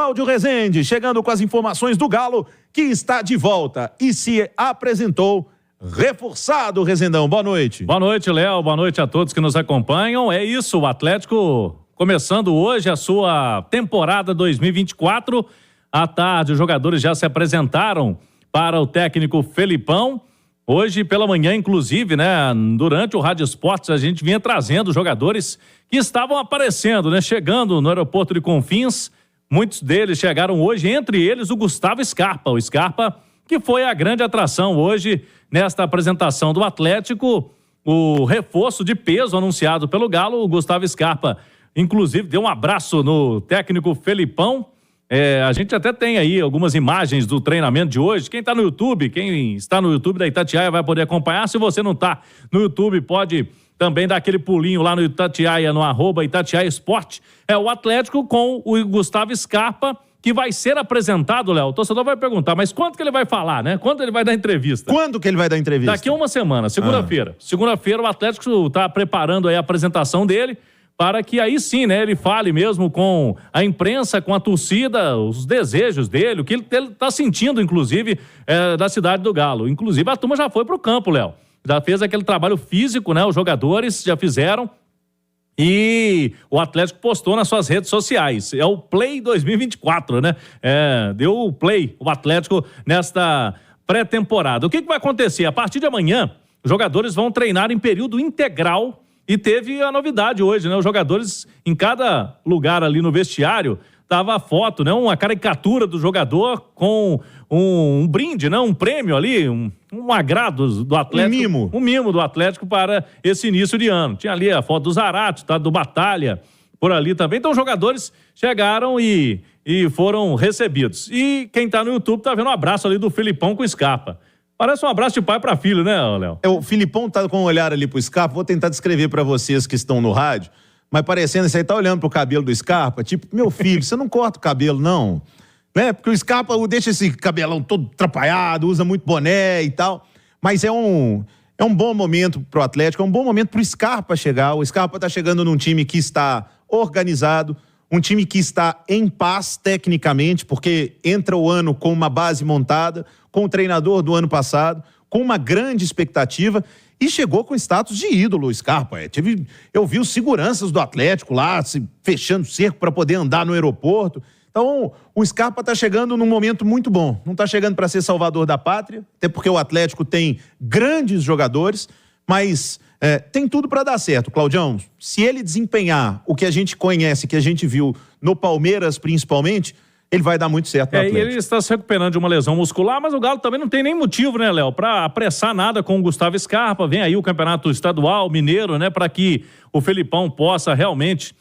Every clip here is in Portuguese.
Cláudio Rezende, chegando com as informações do Galo, que está de volta e se apresentou reforçado, Rezendão. Boa noite. Boa noite, Léo. Boa noite a todos que nos acompanham. É isso, o Atlético começando hoje a sua temporada 2024. À tarde, os jogadores já se apresentaram para o técnico Felipão. Hoje pela manhã, inclusive, né, durante o Rádio Esportes, a gente vinha trazendo jogadores que estavam aparecendo, né, chegando no aeroporto de Confins. Muitos deles chegaram hoje, entre eles o Gustavo Scarpa. O Scarpa, que foi a grande atração hoje nesta apresentação do Atlético, o reforço de peso anunciado pelo Galo. O Gustavo Scarpa, inclusive, deu um abraço no técnico Felipão. A gente até tem aí algumas imagens do treinamento de hoje. Quem está no YouTube da Itatiaia vai poder acompanhar. Se você não está no YouTube, pode também dar aquele pulinho lá no Itatiaia, no @Itatiaia Esporte. É o Atlético com o Gustavo Scarpa, que vai ser apresentado, Léo. O torcedor vai perguntar, mas quando que ele vai falar, né? Quando ele vai dar entrevista? Quando que ele vai dar entrevista? Daqui a uma semana, segunda-feira. Segunda-feira o Atlético está preparando aí a apresentação dele, para que aí sim, né, ele fale mesmo com a imprensa, com a torcida, os desejos dele, o que ele está sentindo, inclusive, da cidade do Galo. Inclusive, a turma já foi para o campo, Léo. Já fez aquele trabalho físico, né? Os jogadores já fizeram. E o Atlético postou nas suas redes sociais. É o Play 2024, né? Deu o Play, o Atlético, nesta pré-temporada. O que vai acontecer? A partir de amanhã, os jogadores vão treinar em período integral. E teve a novidade hoje, né? Os jogadores, em cada lugar ali no vestiário, tava a foto, né? Uma caricatura do jogador com um brinde, né? Um prêmio ali, um agrado do Atlético. Um mimo do Atlético para esse início de ano. Tinha ali a foto do Zarate, tá? Do Batalha, por ali também. Então os jogadores chegaram e foram recebidos. E quem tá no YouTube tá vendo um abraço ali do Felipão com o Scarpa. Parece um abraço de pai para filho, né, Léo? O Filipão tá com um olhar ali pro Scarpa. Vou tentar descrever para vocês que estão no rádio, mas parecendo, você tá olhando pro cabelo do Scarpa, tipo, meu filho, você não corta o cabelo, não. Né? Porque o Scarpa deixa esse cabelão todo atrapalhado, usa muito boné e tal. Mas é um bom momento pro Atlético, é um bom momento pro Scarpa chegar. O Scarpa tá chegando num time que está organizado, um time que está em paz tecnicamente, porque entra o ano com uma base montada, com o treinador do ano passado, com uma grande expectativa, e chegou com status de ídolo, o Scarpa. Eu vi os seguranças do Atlético lá, fechando cerco para poder andar no aeroporto. Então, o Scarpa está chegando num momento muito bom. Não está chegando para ser salvador da pátria, até porque o Atlético tem grandes jogadores, mas tem tudo para dar certo, Claudião. Se ele desempenhar o que a gente conhece, que a gente viu no Palmeiras principalmente, ele vai dar muito certo no Atlético. E ele está se recuperando de uma lesão muscular, mas o Galo também não tem nem motivo, né, Léo, para apressar nada com o Gustavo Scarpa. Vem aí o campeonato estadual mineiro, né, para que o Felipão possa realmente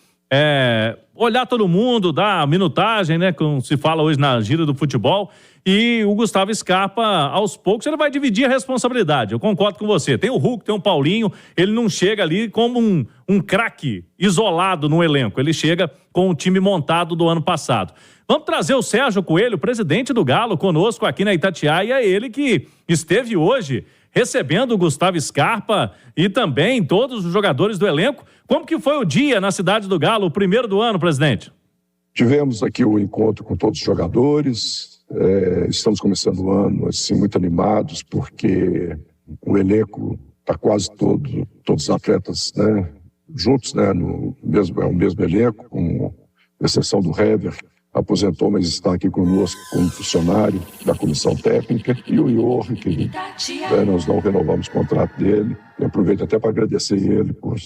olhar todo mundo, dar minutagem, né, como se fala hoje na gira do futebol. E o Gustavo Scarpa, aos poucos, ele vai dividir a responsabilidade. Eu concordo com você. Tem o Hulk, tem o Paulinho, ele não chega ali como um craque isolado no elenco. Ele chega com o time montado do ano passado. Vamos trazer o Sérgio Coelho, presidente do Galo, conosco aqui na Itatiaia. Ele que esteve hoje recebendo o Gustavo Scarpa e também todos os jogadores do elenco. Como que foi o dia na cidade do Galo, o primeiro do ano, presidente? Tivemos aqui o encontro com todos os jogadores. Estamos começando o ano assim, muito animados, porque o elenco está quase todos os atletas, né, juntos, né, no mesmo elenco, com exceção do Hever, aposentou, mas está aqui conosco como funcionário da comissão técnica, e o Iorri, que nós não renovamos o contrato dele. Eu aproveito até para agradecer ele por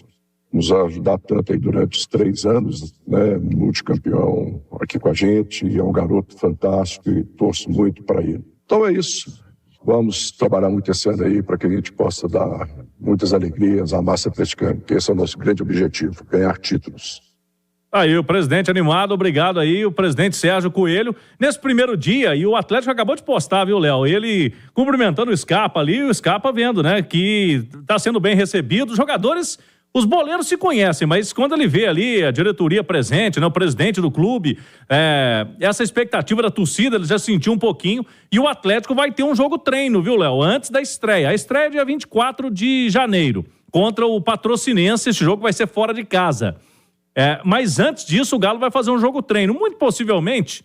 nos ajudar tanto aí durante os 3 anos, né, multicampeão aqui com a gente, e é um garoto fantástico e torço muito para ele. Então é isso. Vamos trabalhar muito esse ano aí para que a gente possa dar muitas alegrias à massa atleticana, que esse é o nosso grande objetivo, ganhar títulos. Aí o presidente animado, obrigado aí, o presidente Sérgio Coelho, nesse primeiro dia, e o Atlético acabou de postar, viu, Léo? Ele cumprimentando o Scarpa ali, o Scarpa vendo, né, que tá sendo bem recebido. Os jogadores, os boleiros se conhecem, mas quando ele vê ali a diretoria presente, né, o presidente do clube, essa expectativa da torcida, ele já sentiu um pouquinho, e o Atlético vai ter um jogo treino, viu, Léo? Antes da estreia. A estreia é dia 24 de janeiro, contra o Patrocinense. Esse jogo vai ser fora de casa. Mas antes disso, o Galo vai fazer um jogo treino. Muito possivelmente,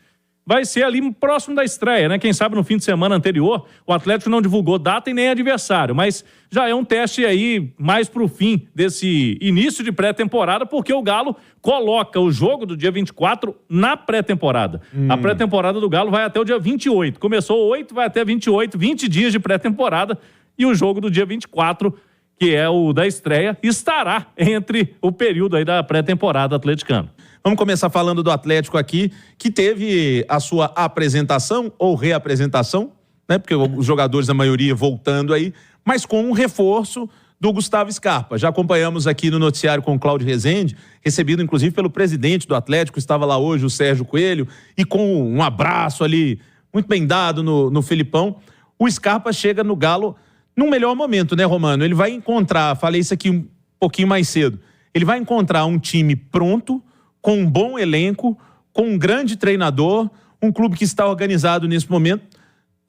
vai ser ali próximo da estreia, né? Quem sabe no fim de semana anterior, o Atlético não divulgou data e nem adversário, mas já é um teste aí mais pro fim desse início de pré-temporada, porque o Galo coloca o jogo do dia 24 na pré-temporada. A pré-temporada do Galo vai até o dia 28. Começou 8, vai até 28, 20 dias de pré-temporada, e o jogo do dia 24, que é o da estreia, estará entre o período aí da pré-temporada atleticana. Vamos começar falando do Atlético aqui, que teve a sua apresentação ou reapresentação, né? Porque os jogadores, a maioria, voltando aí, mas com um reforço do Gustavo Scarpa. Já acompanhamos aqui no noticiário com o Cláudio Rezende, recebido inclusive pelo presidente do Atlético, estava lá hoje, o Sérgio Coelho, e com um abraço ali, muito bem dado no Felipão. O Scarpa chega no Galo num melhor momento, né, Romano? Ele vai encontrar, falei isso aqui um pouquinho mais cedo, ele vai encontrar um time pronto, com um bom elenco, com um grande treinador, um clube que está organizado nesse momento.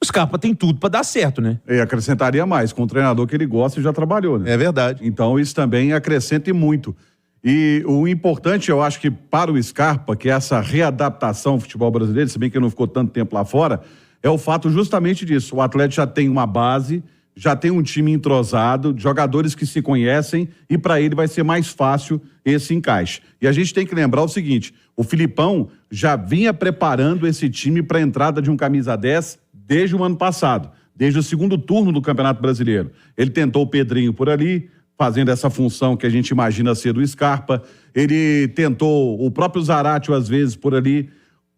O Scarpa tem tudo para dar certo, né? E acrescentaria mais, com um treinador que ele gosta e já trabalhou, né? É verdade. Então isso também acrescenta e muito. E o importante, eu acho que para o Scarpa, que é essa readaptação ao futebol brasileiro, se bem que ele não ficou tanto tempo lá fora, é o fato justamente disso. O Atlético já tem uma base, já tem um time entrosado, jogadores que se conhecem, e para ele vai ser mais fácil esse encaixe. E a gente tem que lembrar o seguinte, o Filipão já vinha preparando esse time para a entrada de um camisa 10 desde o ano passado, desde o segundo turno do Campeonato Brasileiro. Ele tentou o Pedrinho por ali, fazendo essa função que a gente imagina ser do Scarpa, ele tentou o próprio Zaratio às vezes por ali,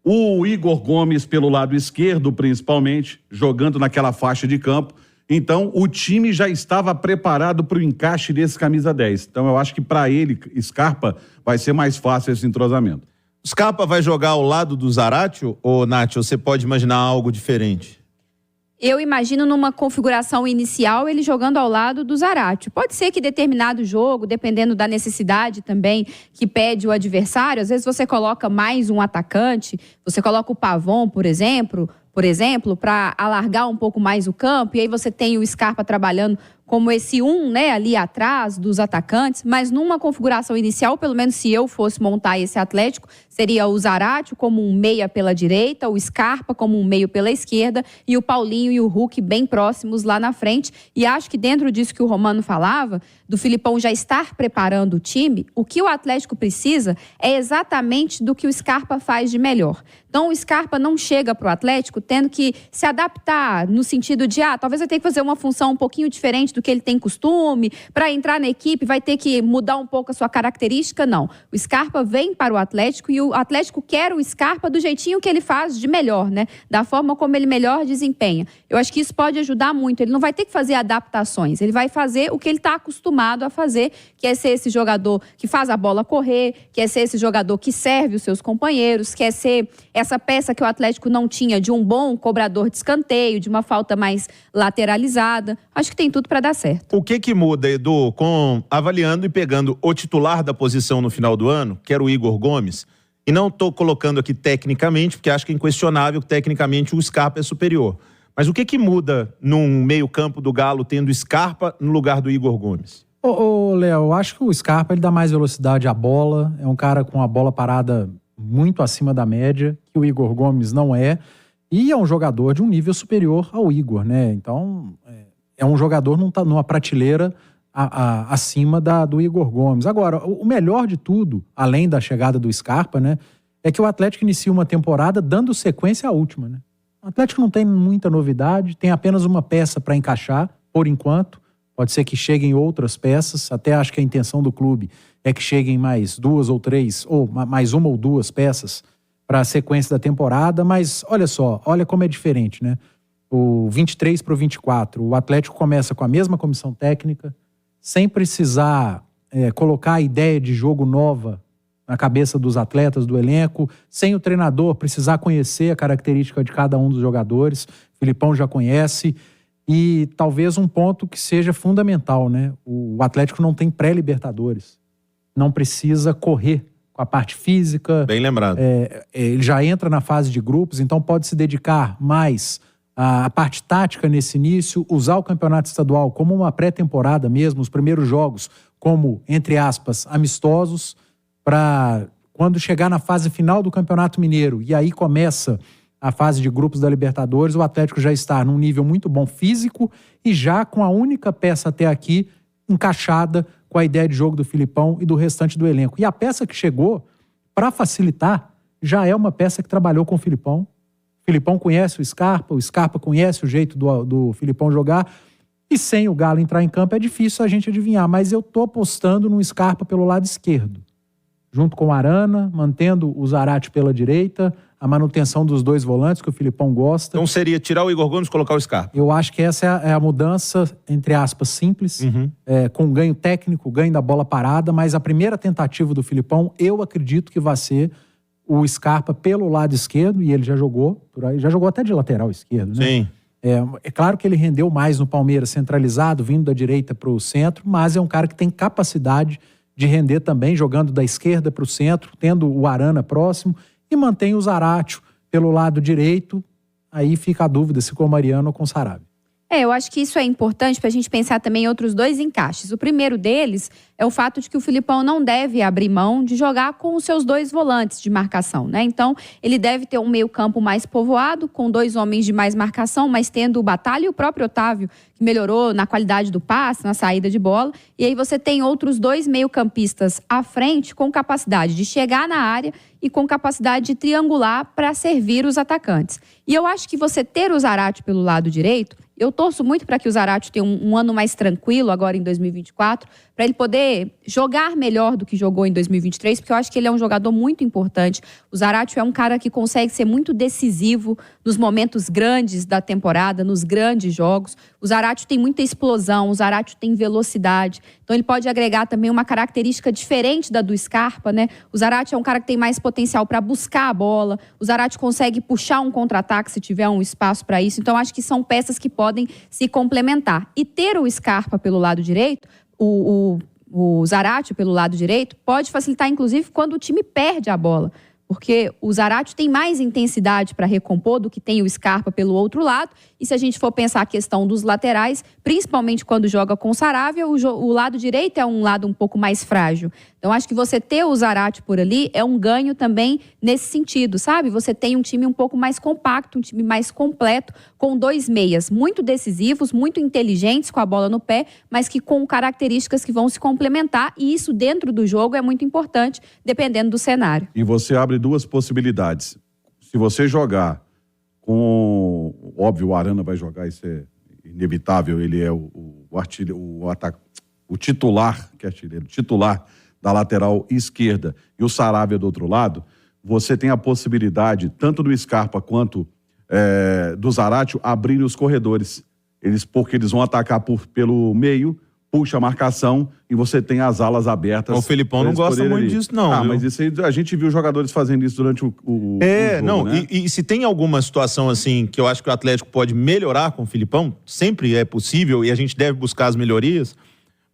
o Igor Gomes pelo lado esquerdo principalmente, jogando naquela faixa de campo. Então, o time já estava preparado para o encaixe desse camisa 10. Então, eu acho que para ele, Scarpa, vai ser mais fácil esse entrosamento. Scarpa vai jogar ao lado do Zaratio, ou, Nath, você pode imaginar algo diferente? Eu imagino numa configuração inicial ele jogando ao lado do Zaratio. Pode ser que determinado jogo, dependendo da necessidade também que pede o adversário, às vezes você coloca mais um atacante, você coloca o Pavon, por exemplo, para alargar um pouco mais o campo, e aí você tem o Scarpa trabalhando como esse né, ali atrás dos atacantes, mas numa configuração inicial, pelo menos se eu fosse montar esse Atlético, seria o Zaratio como um meia pela direita, o Scarpa como um meio pela esquerda e o Paulinho e o Hulk bem próximos lá na frente. E acho que dentro disso que o Romano falava, do Filipão já estar preparando o time, o que o Atlético precisa é exatamente do que o Scarpa faz de melhor. Então o Scarpa não chega para o Atlético tendo que se adaptar no sentido de, talvez vai ter que fazer uma função um pouquinho diferente do que ele tem costume, para entrar na equipe vai ter que mudar um pouco a sua característica, não. O Scarpa vem para o Atlético e o Atlético quer o Scarpa do jeitinho que ele faz de melhor, né? Da forma como ele melhor desempenha. Eu acho que isso pode ajudar muito. Ele não vai ter que fazer adaptações, ele vai fazer o que ele está acostumado a fazer, que é ser esse jogador que faz a bola correr, que é ser esse jogador que serve os seus companheiros, que é ser essa peça que o Atlético não tinha de um bom cobrador de escanteio, de uma falta mais lateralizada. Acho que tem tudo para dar certo. O que muda, Edu, avaliando e pegando o titular da posição no final do ano, que era o Igor Gomes, e não estou colocando aqui tecnicamente, porque acho que é inquestionável que tecnicamente o Scarpa é superior. Mas o que muda num meio-campo do Galo tendo Scarpa no lugar do Igor Gomes? Léo, eu acho que o Scarpa ele dá mais velocidade à bola, é um cara com a bola parada muito acima da média, que o Igor Gomes não é, e é um jogador de um nível superior ao Igor, né? Então, é um jogador numa prateleira acima do Igor Gomes. Agora, o melhor de tudo, além da chegada do Scarpa, né, é que o Atlético inicia uma temporada dando sequência à última, né? O Atlético não tem muita novidade, tem apenas uma peça para encaixar, por enquanto. Pode ser que cheguem outras peças, até acho que a intenção do clube é que cheguem mais 2 ou 3, ou mais 1 ou 2 peças para a sequência da temporada, mas olha só, olha como é diferente, né? O 23 para o 24, o Atlético começa com a mesma comissão técnica, sem precisar colocar a ideia de jogo nova na cabeça dos atletas, do elenco, sem o treinador precisar conhecer a característica de cada um dos jogadores. O Filipão já conhece. E talvez um ponto que seja fundamental, né? O Atlético não tem pré-Libertadores. Não precisa correr com a parte física. Bem lembrado. Ele já entra na fase de grupos, então pode se dedicar mais à parte tática nesse início, usar o campeonato estadual como uma pré-temporada mesmo, os primeiros jogos como, entre aspas, amistosos, para quando chegar na fase final do Campeonato Mineiro, e aí começa a fase de grupos da Libertadores, o Atlético já está num nível muito bom físico e já com a única peça até aqui encaixada com a ideia de jogo do Filipão e do restante do elenco. E a peça que chegou, para facilitar, já é uma peça que trabalhou com o Filipão. O Filipão conhece o Scarpa conhece o jeito do Filipão jogar. E sem o Galo entrar em campo é difícil a gente adivinhar. Mas eu tô apostando no Scarpa pelo lado esquerdo. Junto com o Arana, mantendo o Zarate pela direita, a manutenção dos dois volantes que o Filipão gosta. Então seria tirar o Igor Gomes e colocar o Scarpa. Eu acho que essa é a mudança, entre aspas, simples, com ganho técnico, ganho da bola parada, mas a primeira tentativa do Filipão, eu acredito que vai ser o Scarpa pelo lado esquerdo, e ele já jogou por aí, já jogou até de lateral esquerdo, né? Sim. É claro que ele rendeu mais no Palmeiras centralizado, vindo da direita para o centro, mas é um cara que tem capacidade de render também, jogando da esquerda para o centro, tendo o Arana próximo, e mantém o Zaratio pelo lado direito. Aí fica a dúvida se com o Mariano ou com o Sarabia. Eu acho que isso é importante para a gente pensar também em outros dois encaixes. O primeiro deles é o fato de que o Filipão não deve abrir mão de jogar com os seus dois volantes de marcação, né? Então, ele deve ter um meio-campo mais povoado, com dois homens de mais marcação, mas tendo o Batalha e o próprio Otávio, que melhorou na qualidade do passe, na saída de bola. E aí você tem outros dois meio-campistas à frente com capacidade de chegar na área e com capacidade de triangular para servir os atacantes. E eu acho que você ter o Zarate pelo lado direito, eu torço muito para que o Zarate tenha um ano mais tranquilo agora em 2024, para ele poder jogar melhor do que jogou em 2023, porque eu acho que ele é um jogador muito importante. O Zarate é um cara que consegue ser muito decisivo nos momentos grandes da temporada, nos grandes jogos. O Zarate tem muita explosão, o Zarate tem velocidade, então ele pode agregar também uma característica diferente da do Scarpa, né? O Zarate é um cara que tem mais potencial para buscar a bola, o Zarate consegue puxar um contra-ataque se tiver um espaço para isso, então acho que são peças que podem se complementar. E ter o Scarpa pelo lado direito, o Zarate pelo lado direito, pode facilitar, inclusive, quando o time perde a bola. Porque o Zarate tem mais intensidade para recompor do que tem o Scarpa pelo outro lado. E se a gente for pensar a questão dos laterais, principalmente quando joga com o Saravia, o lado direito é um lado um pouco mais frágil. Então, acho que você ter o Zarate por ali é um ganho também nesse sentido, sabe? Você tem um time um pouco mais compacto, um time mais completo, com dois meias muito decisivos, muito inteligentes com a bola no pé, mas que com características que vão se complementar. E isso dentro do jogo é muito importante, dependendo do cenário. E você abre duas possibilidades. Se você jogar com... Óbvio, o Arana vai jogar, isso é inevitável, ele é o titular, que é artilheiro, titular da lateral esquerda, e o Saravia do outro lado, você tem a possibilidade, tanto do Scarpa quanto do Zaratio, abrirem os corredores. Porque eles vão atacar pelo meio, puxa a marcação e você tem as alas abertas. O Felipão não gosta muito disso, não. Viu? Mas isso aí, a gente viu jogadores fazendo isso durante o jogo, não, né? e se tem alguma situação assim que eu acho que o Atlético pode melhorar com o Felipão, sempre é possível e a gente deve buscar as melhorias,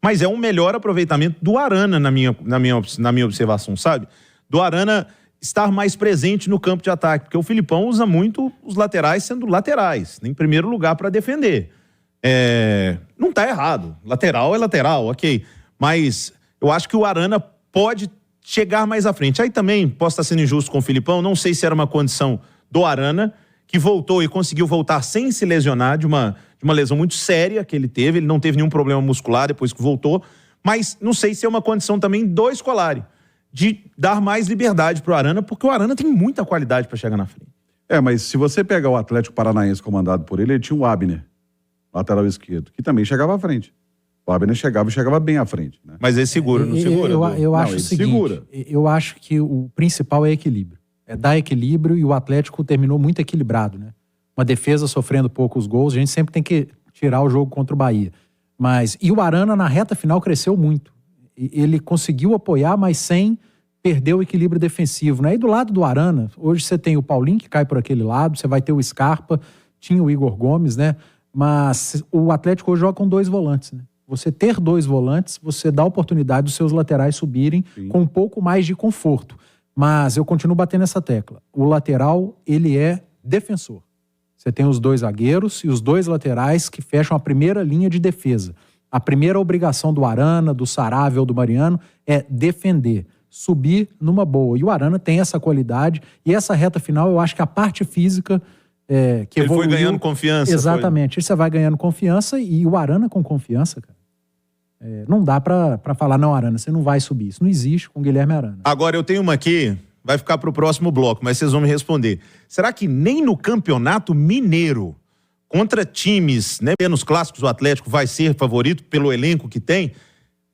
mas é um melhor aproveitamento do Arana na minha observação, sabe? Do Arana estar mais presente no campo de ataque, porque o Felipão usa muito os laterais sendo laterais, em primeiro lugar para defender. Não tá errado, lateral é lateral, ok, mas eu acho que o Arana pode chegar mais à frente. Aí também posso estar sendo injusto com o Felipão, não sei se era uma condição do Arana, que voltou e conseguiu voltar sem se lesionar de uma lesão muito séria que ele teve, ele não teve nenhum problema muscular depois que voltou, mas não sei se é uma condição também do Scolari, de dar mais liberdade pro Arana, porque o Arana tem muita qualidade para chegar na frente. Mas se você pegar o Atlético Paranaense comandado por ele tinha o Abner, lateral esquerdo, que também chegava à frente. O Abner chegava bem à frente, né? Mas ele segura, não segura? Eu acho o seguinte, eu acho que o principal é equilíbrio. É dar equilíbrio, e o Atlético terminou muito equilibrado, né? Uma defesa sofrendo poucos gols, a gente sempre tem que tirar o jogo contra o Bahia. E o Arana na reta final cresceu muito. Ele conseguiu apoiar, mas sem perder o equilíbrio defensivo, né? E do lado do Arana, hoje você tem o Paulinho que cai por aquele lado, você vai ter o Scarpa, tinha o Igor Gomes, né? Mas o Atlético hoje joga com dois volantes, né? Você ter dois volantes, você dá a oportunidade dos seus laterais subirem com um pouco mais de conforto. Mas eu continuo batendo essa tecla. O lateral, ele é defensor. Você tem os dois zagueiros e os dois laterais que fecham a primeira linha de defesa. A primeira obrigação do Arana, do Saravia ou do Mariano é defender. subir numa boa. E o Arana tem essa qualidade e essa reta final, eu acho que a parte física que ele evoluiu, foi ganhando confiança. Exatamente. Você vai ganhando confiança e o Arana com confiança, cara. Não dá pra falar, não, Arana, você não vai subir. Isso não existe com o Guilherme Arana. Agora, eu tenho uma aqui, vai ficar pro próximo bloco, mas vocês vão me responder. Será que nem no Campeonato Mineiro, contra times, né, menos clássicos, o Atlético vai ser favorito pelo elenco que tem,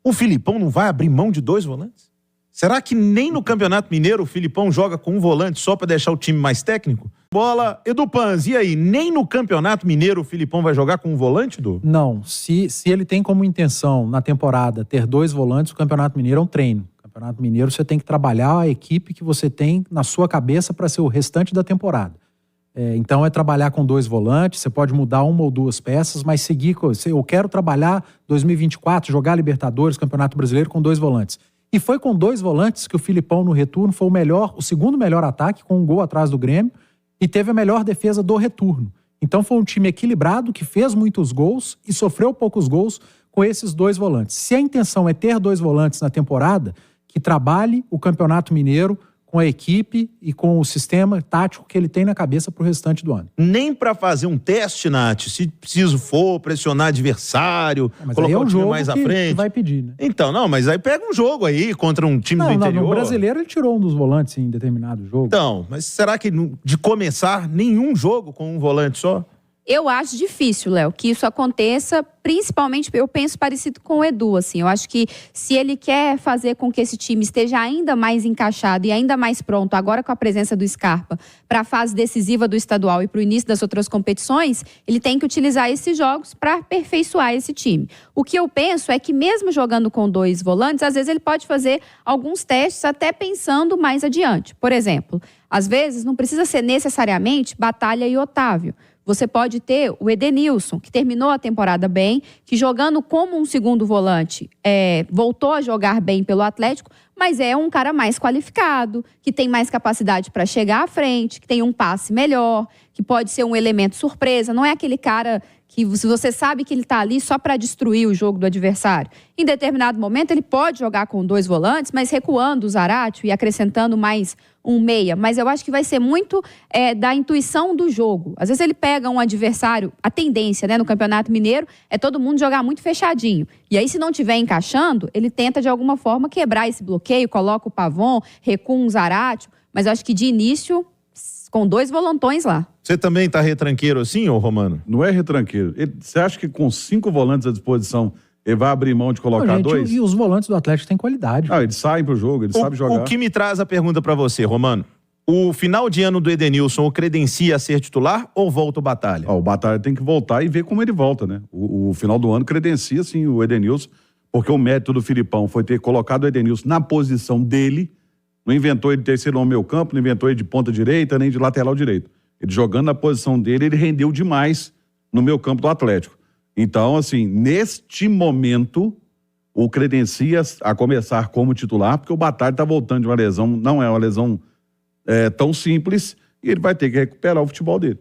o Filipão não vai abrir mão de 2 volantes? Será que nem no Campeonato Mineiro o Filipão joga com um volante só para deixar o time mais técnico? Bola, Edu Panz, e aí? Nem no Campeonato Mineiro o Filipão vai jogar com um volante, Edu? Não, se ele tem como intenção na temporada ter 2 volantes, o Campeonato Mineiro é um treino. O Campeonato Mineiro você tem que trabalhar a equipe que você tem na sua cabeça para ser o restante da temporada. Então é trabalhar com 2 volantes, você pode mudar 1 ou 2 peças, mas seguir, eu quero trabalhar 2024, jogar Libertadores, Campeonato Brasileiro com 2 volantes. E foi com 2 volantes que o Filipão no retorno foi o segundo melhor ataque, com 1 gol atrás do Grêmio, e teve a melhor defesa do retorno. Então foi um time equilibrado, que fez muitos gols e sofreu poucos gols com esses 2 volantes. Se a intenção é ter 2 volantes na temporada, que trabalhe o Campeonato Mineiro com a equipe e com o sistema tático que ele tem na cabeça pro restante do ano. Nem para fazer um teste, Nath, se preciso for, pressionar adversário, colocar o time mais à frente. Que vai pedir, né? Então, não, mas aí pega um jogo aí contra um time do interior. No Brasileiro ele tirou um dos volantes em determinado jogo. Então, mas será que de começar nenhum jogo com um volante só? Eu acho difícil, Léo, que isso aconteça, principalmente, eu penso parecido com o Edu, assim. Eu acho que se ele quer fazer com que esse time esteja ainda mais encaixado e ainda mais pronto, agora com a presença do Scarpa, para a fase decisiva do estadual e para o início das outras competições, ele tem que utilizar esses jogos para aperfeiçoar esse time. O que eu penso é que mesmo jogando com 2 volantes, às vezes ele pode fazer alguns testes até pensando mais adiante. Por exemplo, às vezes não precisa ser necessariamente Batalha e Otávio. Você pode ter o Edenilson, que terminou a temporada bem, que jogando como um segundo volante, voltou a jogar bem pelo Atlético, mas é um cara mais qualificado, que tem mais capacidade para chegar à frente, que tem um passe melhor, que pode ser um elemento surpresa. Não é aquele cara que você sabe que ele está ali só para destruir o jogo do adversário. Em determinado momento, ele pode jogar com 2 volantes, mas recuando o Zaratio e acrescentando mais um meia. Mas eu acho que vai ser muito da intuição do jogo. Às vezes ele pega um adversário, a tendência, né, no Campeonato Mineiro é todo mundo jogar muito fechadinho. E aí, se não estiver encaixando, ele tenta de alguma forma quebrar esse bloqueio, coloca o Pavon, recua um Zaratio. Mas eu acho que de início, com 2 volantões lá. Você também tá retranqueiro assim, ô Romano? Não é retranqueiro. Você acha que com 5 volantes à disposição ele vai abrir mão de colocar 2? E os volantes do Atlético têm qualidade. Eles saem pro jogo, eles sabem jogar. O que me traz a pergunta pra você, Romano? O final de ano do Edenilson o credencia a ser titular ou volta o Batalha? O Batalha tem que voltar e ver como ele volta, né? O final do ano credencia, sim, o Edenilson, porque o mérito do Filipão foi ter colocado o Edenilson na posição dele. Não inventou ele de terceiro no meio campo, não inventou ele de ponta direita, nem de lateral direito. Ele jogando na posição dele, ele rendeu demais no meio campo do Atlético. Então, assim, neste momento, o credencia a começar como titular, porque o Batalha está voltando de uma lesão, não é uma lesão tão simples, e ele vai ter que recuperar o futebol dele.